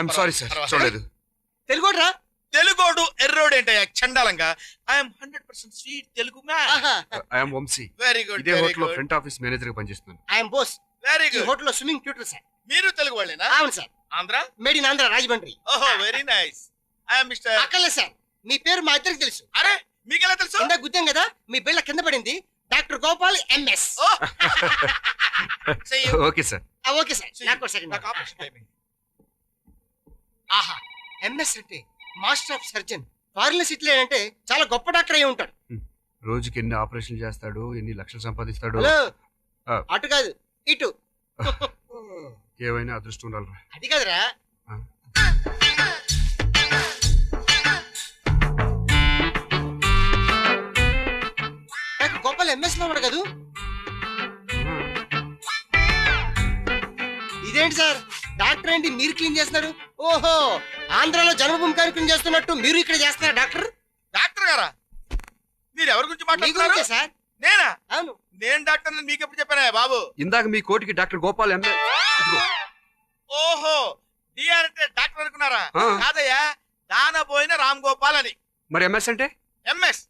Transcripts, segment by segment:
I'm sorry sir, చూడలేదు. తెలుగోడ్రా? తెలుగోడు ఎర్రోడు ఏంటయ్యా చండాలంగా. I'm 100% sweet Telugu man. I'm Vamsi. Very good. ఇదే హోటల్ లో ఫ్రంట్ ఆఫీస్ మేనేజర్ గా పనిచేస్తున్నాను. ఐఎమ్ బోస్. వెరీ ఈ గుడ్. హోటల్ లో స్విమ్మింగ్ ట్యూటర్ సార్. మీరు తెలుగు వాళ్ళేనా? అవును sir. Andhra? Made in Andhra, Rajahmundry. ఓహో వెరీ నైస్. I'm mister. అక్కర్లేదు సార్, మీ పేరు మా ఇద్దరికి తెలుసు. అరే మీకెలా తెలుసు? ఇందా గుద్దాం కదా, మీ బిళ్ళ కింద పడింది. Doctor Gopal MS. Okay sir. Okay sir. నాకు ఒక సెకండ్. నాకు ఆపరేషన్ టైమింగ్. ఆహా, ఎంఎస్ అంటే మాస్టర్ ఆఫ్ సర్జన్. ఫారిన్ సిటీలో అంటే చాలా గొప్ప డాక్టర్ అయి ఉంటాడు. రోజుకి ఎన్ని ఆపరేషన్లు చేస్తాడు, ఎన్ని లక్షలు సంపాదిస్తాడు. హలో, ఆ. అటు కాదు ఇటు. ఏవైనా అదృష్టం ఉండాలి. అది కాదురా. డాక్టర్ గోపాల్ ఎంఎస్ లో ఉన్నాడు కదా. ఇదేంటి సార్, డాక్టర్ ఏంటి మీరు క్లీన్ చేస్తున్నారు? ఓహో, ఆంధ్రాలో జన్మభూమి కార్యక్రమం చేస్తున్నట్టు మీరు ఇక్కడ చేస్తున్నారు డాక్టర్. డాక్టర్ గారా? మీరు ఎవరి గురించి మీ మాట్లాడుతున్నారు? గురించే సార్. నేనా? అవును. నేను డాక్టర్ అని మీకు ఎప్పుడు చెప్పానా బాబు? ఇందాక మీ కోటికి డాక్టర్ గోపాల్ ఓహో, డిఆర్ అంటే డాక్టర్ అనుకున్నారా? ఆ. కాదయ్యా, దానబోయిన రామ్ గోపాల్ అని. మరి ఎంఎస్ అంటే? ఎంఎస్.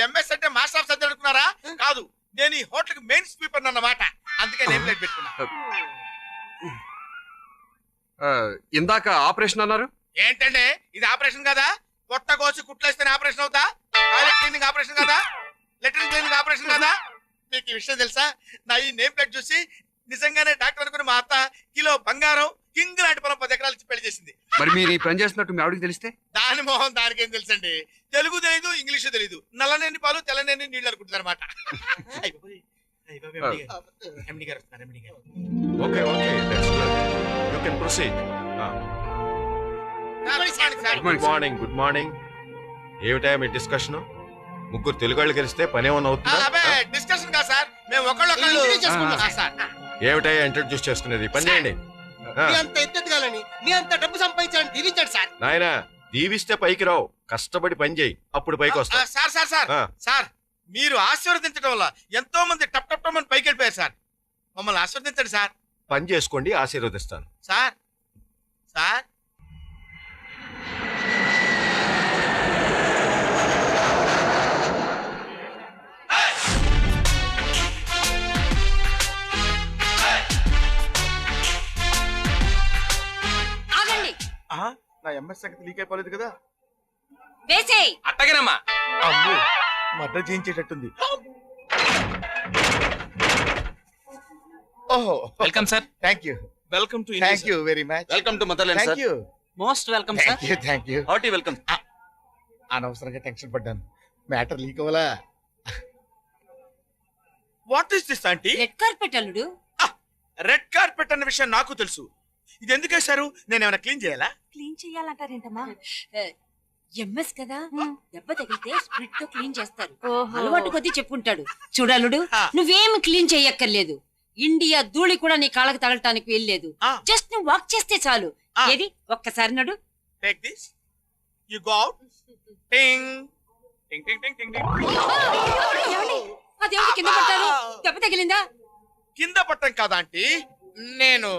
ఎంఎస్ అంటే మాస్టర్ ఆఫ్ సర్జన్ అనుకున్నారా? కాదు, నేను ఈ హోటల్ కి మెయిన్ స్వీపర్ అన్నమాట. అందుకే నేమ్ ప్లేట్ పెట్టుకున్నా. ఇందాక ఆపరేషన్ అన్నారు. ఏంటంటే ఇది ఆపరేషన్ కదా? కొత్త కోసి కుట్లేస్తేనే ఆపరేషన్ అవుతా? టాయిలెట్ క్లీనింగ్ ఆపరేషన్ కదా? లెట్రిన్ క్లీనింగ్ ఆపరేషన్ కదా? మీకు ఈ విషయం తెలుసా? నా ఈ నేమ్ ప్లేట్ చూసి నిజంగానే డాక్టర్ అనుకుని మా అత్త కిలో బంగారం కింగ్ లాంటి పొలం 10 ఎకరాలు ఇచ్చి పెళ్లి చేసింది. మరి మీరు ఈ పని చేస్తున్నట్టు మీ ఆవిడకి తెలిస్తే? దాని మొహం దానికి ఏం తెలుసండి? తెలుగు తెలీదు, ఇంగ్లీష్ తెలీదు. నల్లనేని పాలు తెల్లనేని నీళ్ళు అనుకుంటుంది అనమాట. Okay okay, that's good. You can proceed. Good morning. Good morning. ఏమిటా మీ డిస్కషన్? ముగ్గురు తెలుగు వాళ్ళు కలిస్తే పని ఏమన్నా అవుతుందా? డిస్కషన్ కాదు సార్, మేము ఒకళ్ళు ఏమిటా ఇంట్రడ్యూస్ చేసుకునేది? పని చేయండి. మీ అంత ఎత్తెదగాలని, మీ అంత డబ్బు సంపాదించాలని దీవించాడు సార్. నాయనా, దీవిస్తే పైకి రావు, కష్టపడి పని చేయి, అప్పుడు పైకి వస్తా. సార్ సార్ సార్ సార్, మీరు ఆశీర్వదించడం వల్ల ఎంతో మంది టప్ టప్ టప్ అని పైకి వెళ్ళిపోయారు సార్. మమ్మల్ని ఆశీర్వదించండి సార్. పని చేసుకోండి, ఆశీర్వదిస్తాను. సార్ సార్ ఆగండి. నా ఎంఎస్ సంగతి లీక్ అయిపోలేదు కదా? వేసేయ్. అట్టగనమ్మా. అమ్మో, మర్డర్ చేయించేటట్టుంది. ఓహో, welcome sir. Thank you. Welcome to thank you very much. Welcome to motherland thank sir. You. Most welcome sir. Thank you thank you. Hearty welcome. అనవసరంగా టెన్షన్ పడ్డాను. మ్యాటర్ లీక్ అవ్వలా. What is this aunty? Red carpet అల్లుడు. Red carpet అన్న విషయం నాకు తెలుసు. ఇది ఎందుకు వేశారు? నేను ఏమైనా క్లీన్ చేయాలా? క్లీన్ చెయ్యాలంటారేంటమ్మా? ఎంఎస్ కదా, దెబ్బ తగిలితే స్ప్రిట్ తో క్లీన్ చేస్తారు. అలవాటు కొద్దీ చెప్పుకుంటాడు. చూడలుడు, నువ్వేమి క్లీన్ చెయ్యక్కర్లేదు. ఇండియా ధూళి కూడా నీ కాళ్ళకి తగలటానికి వెళ్ళలేదు. జస్ట్ నువ్వు వాక్ చేస్తే చాలు. ఏది ఒక్కసారి నడు. Take this, you go out. టింగ్ టింగ్ టింగ్ టింగ్ టింగ్ టింగ్. అదేమిటి కింద పడ్డారు? దెబ్బ తగిలిందా? కింద పట్టం కాదా ఆంటీ, నేను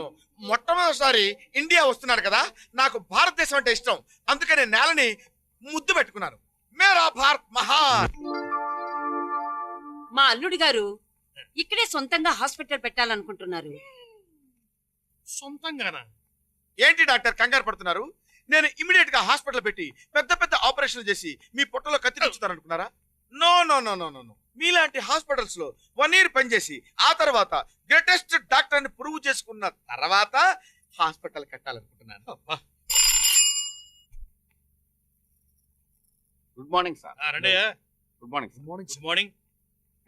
మొట్టమొదటిసారి ఇండియా వస్తున్నాను కదా, నాకు భారతదేశం అంటే ఇష్టం. అందుకని నేలని ముద్దు పెట్టుకున్నాను. మేరా భారత్ మహాన్. మా అల్లుడు గారు ఇక్కడే సొంతంగా హాస్పిటల్ పెట్టాలనుకుంటున్నారు. సొంతంగానా? ఏంటి డాక్టర్ కంగారు పడుతున్నారు? నేను ఇమిడియట్ గా హాస్పిటల్ పెట్టి పెద్ద పెద్ద ఆపరేషన్ చేసి మీ పొట్టలో కత్తి నచ్చుతాను అనుకున్నారా? No no no no no. మీలాంటి హాస్పిటల్స్ లో 1 year పనిచేసి ఆ తర్వాత గ్రేటెస్ట్ డాక్టర్ ని ప్రూవ్ చేసుకున్న తర్వాత హాస్పిటల్ కట్టాలనుకుంటున్నాను. Good morning sir. Good morning. Good morning.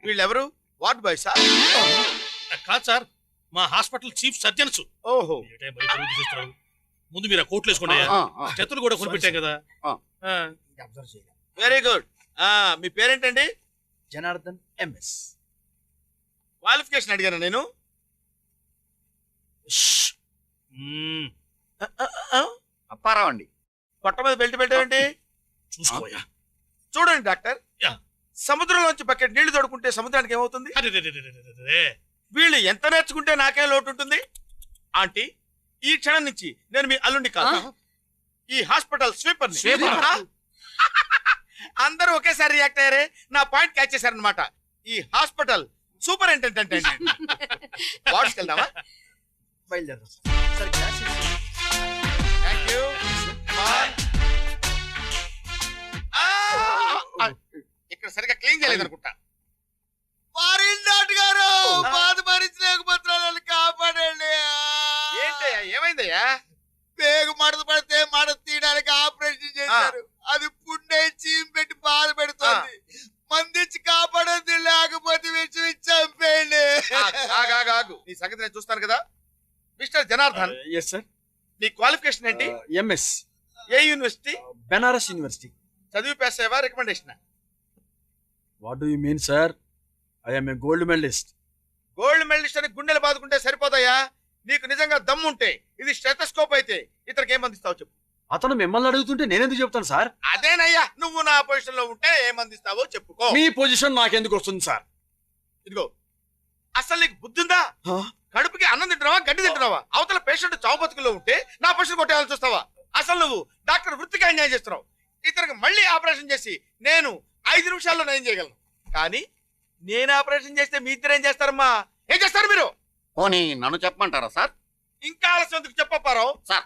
వీళ్ళెవరు? Ward boy sir? కాదు సార్, మా హాస్పిటల్ చీఫ్ సర్జన్స్. ఓహో, ముందు మీరు కోట్లు వేసుకోండి. చేతులు కూడా కొనిపెట్టాం కదా. Very good. మీ పేరేంటండి? జనార్దన్ ఎంఎస్. క్వాలిఫికేషన్ అడిగాను నేను. అప్పారావు అండి. పొట్ట మీద బెల్ట్ పెట్టారండి. చూసుకోయా. చూడండి డాక్టర్, సముద్రంలోంచి బకెట్ నీళ్లు తోడుకుంటే సముద్రానికి ఏమవుతుంది? వీళ్ళు ఎంత నేర్చుకుంటే నాకేం లోటు ఉంటుంది? ఆంటీ, ఈ క్షణం నుంచి నేను మీ అల్లుండి కాదు, ఈ హాస్పిటల్ స్వీపర్. అందరూ ఒకేసారి రియాక్ట్ అయ్యారే, నా పాయింట్ క్యాచ్ చేశారనమాట. ఈ హాస్పిటల్ సూపరింటెండెంట్. వార్డ్స్కి వెళ్దామా? బయలుదేరదాం సార్. Thank you. ఇక్కడ సరిగా క్లీన్ చేయలేదు అనుకుంటా. గారు బాధ భరించలేకపోతున్నాను, కాపాడండి. ఏంటయ్యా, ఏమైందయ్యా? పేగు మడత పడితే మడత తీయడానికి ఆపరేషన్ చేశారు. అది పుండై చీమ్ పెట్టి బాధ పెడుతుంది. మందిచ్చి కాపాడద్దు, లేకపోతే విషయం చంపేయండి. ఆగు, నీ సంగతి నేను చూస్తాను కదా. Mister Janardhan, yes sir. నీ క్వాలిఫికేషన్ ఏంటి? ఎంఎస్, ఏ యూనివర్సిటీ? బెనారస్ యూనివర్సిటీ. చదివి పాస్ అయ్యావా, recommendation? What do you mean sir? I am a gold medallist. Gold medallist అని గుండెలు బాదుకుంటే సరిపోతాయా? నీకు నిజంగా దమ్ముంటే ఇది స్టెథోస్కోప్ అయితే ఇతనికి ఏం అందిస్తావు చెప్పు. అతను మిమ్మల్ని అడుగుతుంటే నేనెందుకు చెప్తాను సార్? అదేనయ్యా, నువ్వు నా పొజిషన్ లో ఉంటే ఏం అందిస్తావో చెప్పుకో. మీ పొజిషన్ నాకెందుకు వస్తుంది సార్? ఇదిగో, అసలు నీకు బుద్ధుందా? కడుపుకి అన్నం తింటున్నావా, గడ్డి తింటున్నావా? అవతల పేషెంట్ చావు బతుకుల్లో ఉంటే నా పొజిషన్ కొట్టేయాలని చూస్తావా? అసలు నువ్వు డాక్టర్ వృత్తికి అన్యాయం చేస్తున్నావు. ఇతనికి మళ్ళీ ఆపరేషన్ చేసి నేను 5 నిమిషాల్లో నయం చేయగలను. కానీ నేను ఆపరేషన్ చేస్తే మీ ఇద్దరు ఏం చేస్తారమ్మా? ఏం చేస్తారు మీరు? పోనీ నన్ను చెప్పమంటారా సార్? ఇంకా ఆలస్యం ఎందుకు చెప్పపారో సార్,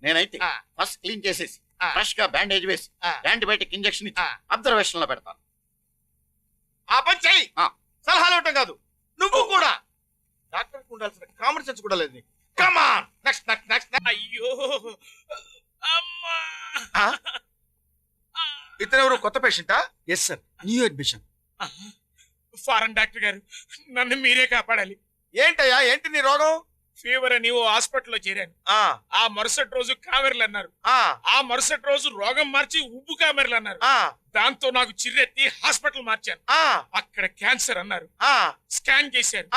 నేనైతే ఫస్ట్ క్లీన్ చేసేసి ఫ్రెష్ గా బ్యాండేజ్ వేసి యాంటీబయాటిక్ ఇంజెక్షన్ ఇచ్చి అబ్జర్వేషన్ లో పెడతాను. ఆ పని చెయ్యి. ఆ. సలహాలు ఇవ్వటం కాదు, నువ్వు కూడా. డాక్టర్ ఉండాల్సిన కామన్ సెన్స్ కూడా లేదు. Come on, next next next. అయ్యో అమ్మా. ఇతను ఎవరు, కొత్త పేషెంటా? Yes sir, new admission. Foreign doctor గారు, నన్ను మీరే కాపాడాలి. ఏంటయ్యా, ఏంటి నీ రోగం? ఫీవర్ అని ఓ హాస్పిటల్లో చేరాను. ఆ మరుసటి రోజు కామెర్లు అన్నారు. ఆ మరుసటి రోజు రోగం మార్చి ఉబ్బు కామెర్లు అన్నారు. దాంతో నాకు చిర్రెత్తి హాస్పిటల్ మార్చాను. అక్కడ క్యాన్సర్ అన్నారు. స్కాన్ చేశారు.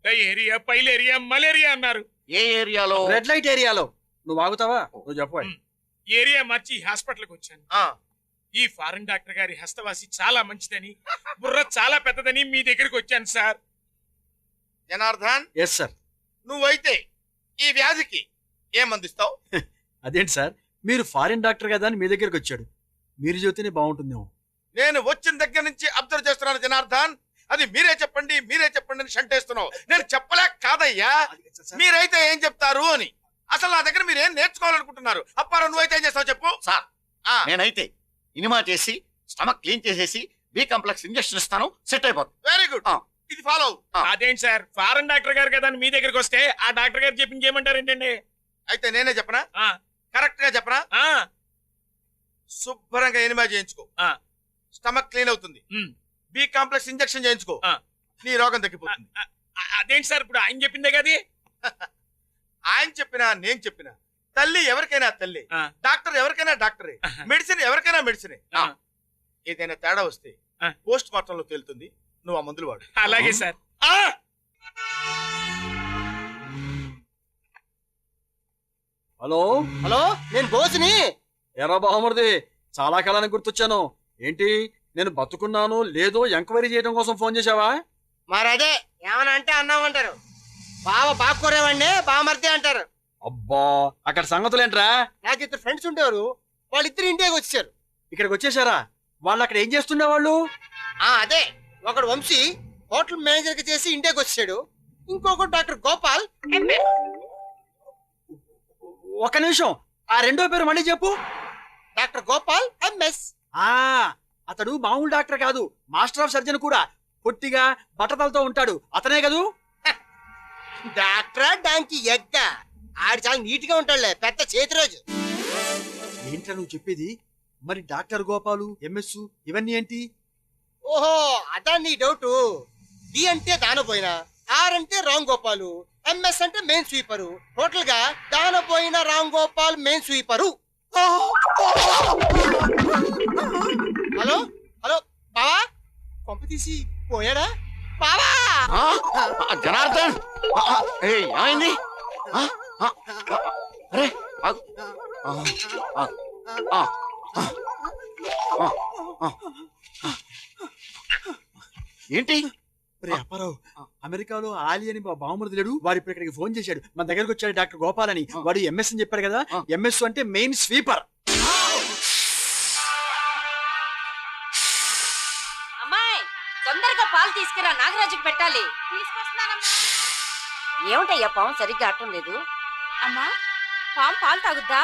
డయేరియా, పైలేరియా, మలేరియా అన్నారు. ఏ ఏరియాలో? రెడ్ లైట్ ఏరియాలో. నువ్వు ఆగుతావా? నువ్వు చెప్పు. ఏరియా మార్చి హాస్పిటల్కి వచ్చాను. ఈ ఫారెన్ డాక్టర్ గారి హస్తవాసి చాలా మంచిదని, బుర్ర చాలా పెద్దదని మీ దగ్గరికి వచ్చాను సార్. Janardhan, yes sir. నువ్వైతే ఈ వ్యాధికి ఏం అందిస్తావు? అదేంటి సార్, మీరు ఫారిన్ డాక్టర్ కదా అని మీ దగ్గరికి వచ్చాడు. మీరు చెబితేనే బాగుంటుందేమో. నేను వచ్చిన దగ్గర నుంచి అబ్జర్వ్ చేస్తున్నాను జనార్దన్. అది మీరే చెప్పండి అని షంటేస్తున్నావు. నేను చెప్పలేక కాదయ్యా, మీరైతే ఏం చెప్తారు అని. అసలు నా దగ్గర మీరు ఏం నేర్చుకోవాలనుకుంటున్నారు? అప్పారా, నువ్వైతే ఏం చేస్తావు చెప్పు. సార్, నేనైతే ఇనిమా చేసి స్టమక్ క్లీన్ చేసేసి బి కాంప్లెక్స్ ఇంజెక్షన్ ఇస్తాను, సెట్ అయిపోతుంది. వెరీ గుడ్, ఇది ఫాలో. అదేంటి సార్, ఫారెన్ డాక్టర్ గారు కదా అని మీ దగ్గరికి వస్తే ఆ డాక్టర్ గారు చెప్పింది చేయమంటారు ఏంటండి? అయితే నేనే చెప్పనా? కరెక్ట్ గా చెప్పనా? శుభ్రంగా ఎనిమా చేయించుకో, స్టమక్ క్లీన్ అవుతుంది. బి కాంప్లెక్స్ ఇంజెక్షన్ చేయించుకో, నీ రోగం తగ్గిపోతుంది. అదేంటి సార్, ఇప్పుడు ఆయన చెప్పిందే కదా? ఆయన చెప్పినా నేను చెప్పినా తల్లి ఎవరికైనా తల్లి, డాక్టర్ ఎవరికైనా డాక్టరే, మెడిసిన్ ఎవరికైనా మెడిసినే. ఏదైనా తేడా వస్తే పోస్ట్ మార్టం లో తేలుతుంది. నువ్వు ఆ మందులు వాడు. అలాగే సార్. హలో హలో, నేను బోసుని. ఎరా బాహమర్ది, చాలా కాలానికి గుర్తొచ్చాను. ఏంటి, నేను బతుకున్నాను లేదో ఎంక్వైరీ చేయడం కోసం ఫోన్ చేశావా? మరి అదే ఏమన్నా అంటే అన్నామంటారు. బాగా కోరేవాడిని బామర్ది అంటారు. అబ్బా, అక్కడ సంగతులేంట్రా? నాకు ఇద్దరు ఫ్రెండ్స్ ఉండేవారు, వాళ్ళిద్దరు ఇండియాకి వచ్చారు. ఇక్కడికి వచ్చేసారా? వాళ్ళు అక్కడ ఏం చేస్తుండేవాళ్ళు? అదే, ఒకడు వంశీ హోటల్ మేనేజర్ గా చేసి ఇండియాకి వచ్చాడు. ఇంకొకడు డాక్టర్ గోపాల్. ఒక నిమిషం, ఆ రెండో పేరు మళ్ళీ చెప్పు. Doctor Gopal MS. అతడు మామూలు డాక్టర్ కాదు, మాస్టర్ ఆఫ్ సర్జన్ కూడా. పొట్టిగా బట్టతలతో ఉంటాడు, అతనే కదూ? డాక్టర్ డాంకి ఎగ్గ, ఆడు చాలా నీట్ గా ఉంటాడులే, పెద్ద చేతి రోజు. ఏంట్రా నువ్వు చెప్పేది? మరి డాక్టర్ గోపాలు, ఎంఎస్ ఇవన్నీ ఏంటి? ఓహో, అదా నీ డౌట్. డి అంటే దానపోయిన, ఆర్ అంటే రామ్ గోపాలు, ఎంఎస్ అంటే మెయిన్ స్వీపరు. టోటల్ గా దానపోయిన Ram Gopal main sweeper. Hello hello, బావా పంపు తీసి పోయాడా బావా? జనార్దన్, ఏమైంది? అరే ఏంటి రే అప్పారావు, అమెరికాలో ఆలి అని మా బావమరిది లేడు, వాడు ఇప్పుడు ఇక్కడికి ఫోన్ చేశాడు. మన దగ్గరకు వచ్చాడు డాక్టర్ గోపాల్ అని. వాడు ఎంఎస్ అని చెప్పాడు కదా, ఎంఎస్ అంటే మెయిన్ స్వీపర్. అమ్మాయి తొందరగా పాలు తీసుకురా, నాగరాజుకి పెట్టాలి. ఏమిటయ్యా పాము సరిగ్గా ఆడటం లేదు? అమ్మా పాము పాలు తాగుద్దా?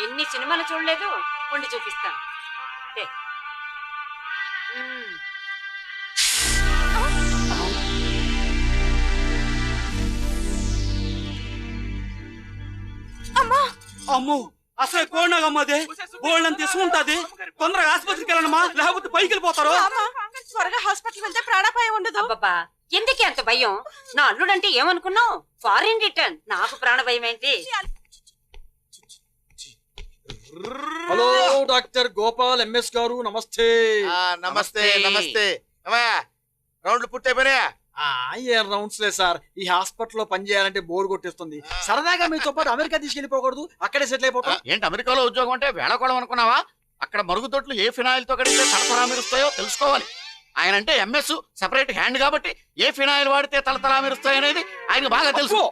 ఎన్ని సినిమాలు చూడలేదు, ఉండి చూపిస్తాను. అమ్మో, అసలు కోడినాగమ్మదే బోళ్ళని తీసుకుంటాది. తొందరగా ఆసుపత్రికి వెళ్ళనమ్మా, లేకపోతే పైకి వెళ్ళిపోతారు. త్వరగా హాస్పిటల్ వెళ్తే ప్రాణాపాయం ఉండదు. అబ్బబ్బా, ఎందుకే అంత భయం? నా అల్లుడంటే ఏమనుకున్నావు? Foreign return. నాకు ప్రాణ భయం ఏంటి? హలో డాక్టర్ గోపాల్ ఎంఎస్ గారు, నమస్తే. నమస్తే నమస్తే. రౌండ్లు పుట్టైపోయినాయా? ఏం రౌండ్స్ లే సార్, ఈ హాస్పిటల్లో పనిచేయాలంటే బోర్ కొట్టేస్తుంది. సరదాగా మీతో పాటు అమెరికా తీసుకెళ్లిపోకూడదు? అక్కడే సెటిల్ అయిపోతాం. ఏంటి అమెరికాలో ఉద్యోగం అంటే వేళకోళం అనుకున్నావా? అక్కడ మరుగుదొడ్లు ఏ ఫినాయిల్ తో కడిగితే తలతలా మెరుస్తాయో తెలుసుకోవాలి. ఆయన అంటే ఎంఎస్ సెపరేట్ హ్యాండ్ కాబట్టి ఏ ఫినాయిల్ వాడితే తలతలా మెరుస్తాయి అనేది ఆయన బాగా తెలుసు.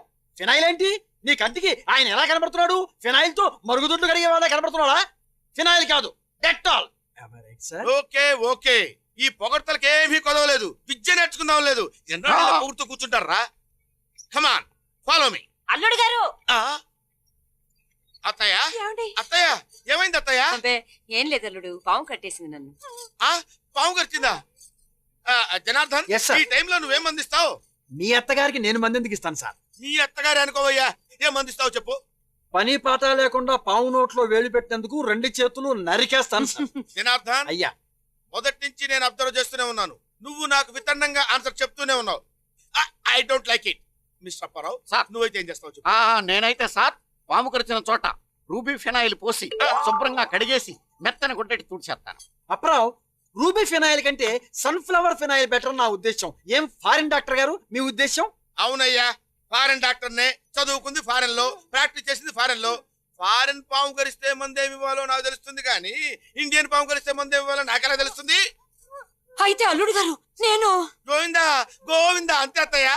ఫినాయిల్ ఏంటి? నీ కంటికి ఆయన ఎలా కనబడుతున్నాడు? ఫినాయిల్ తో మరుగుదొడ్లు కడిగే వాళ్ళ కనబడుతున్నాడా? ఫినాయిల్ కాదు, డెటాల్. ఓకే ఓకే, ఈ పొగడ్తలకి ఏమీ కొదవలేదు. విద్య నేర్చుకుందాం లేదు, పొగుడుతూ కూర్చుంటారా? Come on follow me. అల్లుడు గారు. అత్తయ్య అత్తయ్య, ఏమైంది అత్తయ్య? ఏం లేదు అల్లుడు, పాము కట్టేసింది నన్ను. పాము కరిచిందా? Janardhan, Yes, sir. ఈ టైంలో నువ్వేం మందిస్తావు? మీ అత్తగారికి నేను మందెందుకు ఇస్తాను సార్? నీ అత్తగారి అనుకోవయ్యా, ఏం మందిస్తావు చెప్పు. పని పాట లేకుండా పావు నోట్లో వేలు పెట్టేందుకు 2 చేతులు నరికేస్తాను సార్. జనార్దన్ అయ్యా, మొదటి నుంచి నేను అబ్జర్వ్ చేస్తూనే ఉన్నాను. నువ్వు నాకు వితన్నంగా ఆన్సర్ చెప్తూనే ఉన్నావు. I don't like it. Mister Apparao, sir నువ్వైతే ఏం చేస్తావు చెప్పు. నేనైతే సార్ పాము కరిచిన చోట రూబీ ఫినాయిల్ పోసి శుభ్రంగా కడిగేసి మెత్తని గుడ్డెట్టి తుడిచేస్తాను. అప్పారావు, రూబీ ఫినాయిల్ కంటే సన్ఫ్లవర్ ఫినాయిల్ బెటర్ నా ఉద్దేశం. ఏం ఫారిన్ డాక్టర్ గారు మీ ఉద్దేశం? అవునయ్యా, ఫారెన్ డాక్టర్నే, చదువుకుంది ఫారెన్ లో, ప్రాక్టీస్ చేసింది ఫారెన్ లో. ఫారెన్ పాము కరిస్తే మందేమి ఇవ్వాలో నాకు తెలుస్తుంది, కానీ ఇండియన్ పాము కరిస్తే మందేమి ఇవ్వాలో నాకెలా తెలుస్తుంది? అయితే అల్లుడు గారు నేను గోవిందా గోవిందా అంతే అత్తయ్య.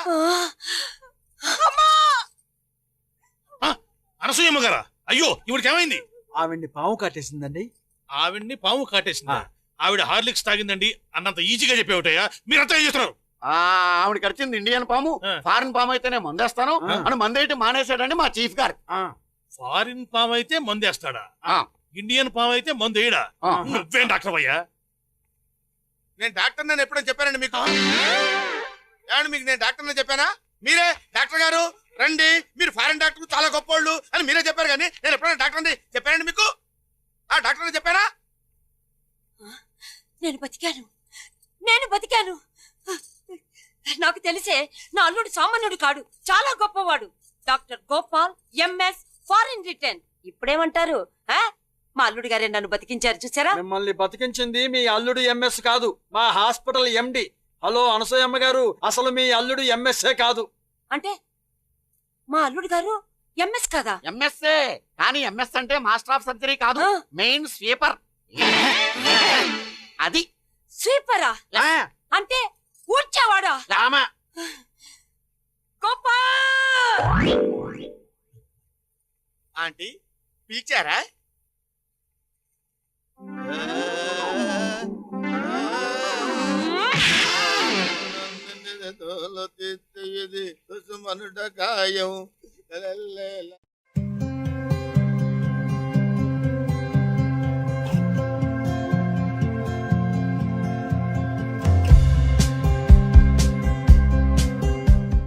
అనసూయమ్మ గారా? అయ్యో, ఇవిడికి ఏమైంది? ఆవిడ్ని పాము కాటేసిందండి. ఆవిడ్ని పాము కాటేసిందా? ఆవిడ హార్లిక్స్ తాగిందండి అన్నంత ఈజీగా చెప్పేవుటయ్యా, మీరంతా ఏం చేస్తున్నారు? ఆవిడ కరిచింది ఇండియన్ పాము, ఫారిన్ పాము అయితేనే మందేస్తాను అని మందేటి మానేశాడండి మా చీఫ్ గారు. ఫారిన్ పాము అయితే మందేస్తాడా? ఆ. ఇండియన్ పాము అయితే మందేయడా? నువ్వేం డాక్టర్ అయ్యా? నేను డాక్టర్ నేను ఎప్పుడని చెప్పానండి మీకు? ఏమండి, మీకు నేను డాక్టర్ అని చెప్పానా? మీరే డాక్టర్ గారు రండి, మీరు ఫారెన్ డాక్టర్ చాలా గొప్పోళ్ళు అని మీరే చెప్పారు, కానీ నేను ఎప్పుడైనా డాక్టర్ అని చెప్పానండి మీకు? డాక్టర్ అని చెప్పానా? నేను బతికాను. నాకు తెలిసే నా అల్లుడు సామాన్యుడు కాడు, చాలా గొప్పవాడు. Doctor Gopal MS foreign return. ఇప్పుడేమంటారు? మా అల్లుడు గారే నన్ను బతికించారు, చూసారా? మిమ్మల్ని బతికించింది మీ అల్లుడు ఎంఎస్ కాదు, మా హాస్పిటల్ ఎండి. హలో అనసూయమ్మ గారు, అసలు మీ అల్లుడు ఎంఎస్ఏ కాదు. అంటే మా అల్లుడు గారు ఎంఎస్ కదా? ఎంఎస్ఏ, కానీ ఎంఎస్ అంటే మాస్టర్ ఆఫ్ సర్జరీ కాదు, మెయిన్ స్వీపర్. అది స్వీపరా? అంటే ఊడ్చేవాడా? రామా, గోపాల్ ఆంటీ పిలిచారా? గాయం